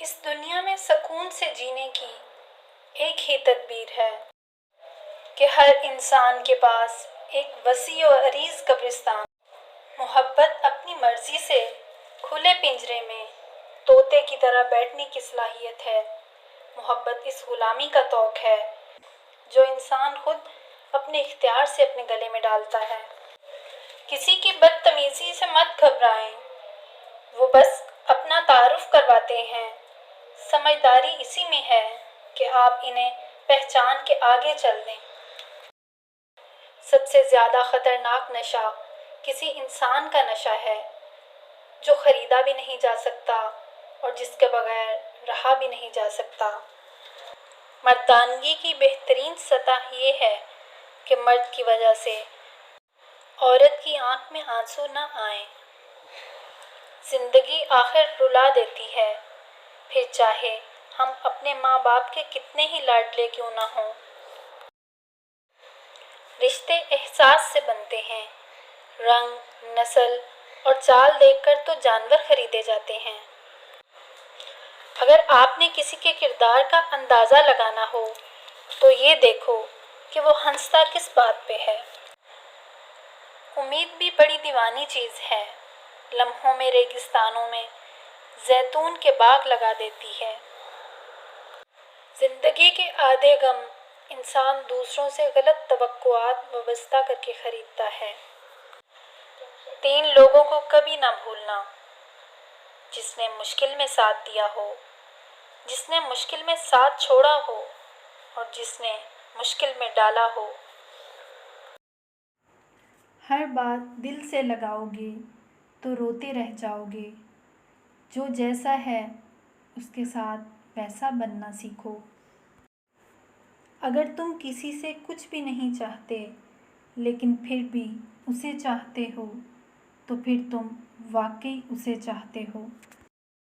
اس دنیا میں سکون سے جینے کی ایک ہی تدبیر ہے کہ ہر انسان کے پاس ایک وسیع و عریض قبرستان، محبت اپنی مرضی سے کھلے پنجرے میں طوطے کی طرح بیٹھنے کی صلاحیت ہے۔ محبت اس غلامی کا طوق ہے جو انسان خود اپنے اختیار سے اپنے گلے میں ڈالتا ہے۔ کسی کی بدتمیزی سے مت گھبرائیں، وہ بس اپنا تعارف کرواتے ہیں۔ سمجھداری اسی میں ہے کہ آپ انہیں پہچان کے آگے چل دیں۔ سب سے زیادہ خطرناک نشہ کسی انسان کا نشہ ہے جو خریدا بھی نہیں جا سکتا اور جس کے بغیر رہا بھی نہیں جا سکتا۔ مردانگی کی بہترین سطح یہ ہے کہ مرد کی وجہ سے عورت کی آنکھ میں آنسو نہ آئیں۔ زندگی آخر رلا دیتی ہے، پھر چاہے ہم اپنے ماں باپ کے کتنے ہی لاڈلے کیوں نہ ہوں۔ رشتے احساس سے بنتے ہیں، رنگ، نسل اور چال دیکھ کر تو جانور خریدے جاتے ہیں۔ اگر آپ نے کسی کے کردار کا اندازہ لگانا ہو تو یہ دیکھو کہ وہ ہنستا کس بات پہ ہے۔ امید بھی بڑی دیوانی چیز ہے، لمحوں میں ریگستانوں میں زیتون کے باغ لگا دیتی ہے۔ زندگی کے آدھے غم انسان دوسروں سے غلط توقعات وابستہ کر کے خریدتا ہے۔ 3 لوگوں کو کبھی نہ بھولنا، جس نے مشکل میں ساتھ دیا ہو، جس نے مشکل میں ساتھ چھوڑا ہو اور جس نے مشکل میں ڈالا ہو۔ ہر بات دل سے لگاؤ گے تو روتے رہ جاؤ گے۔ جو جیسا ہے اس کے ساتھ ویسا بننا سیکھو۔ اگر تم کسی سے کچھ بھی نہیں چاہتے لیکن پھر بھی اسے چاہتے ہو تو پھر تم واقعی اسے چاہتے ہو۔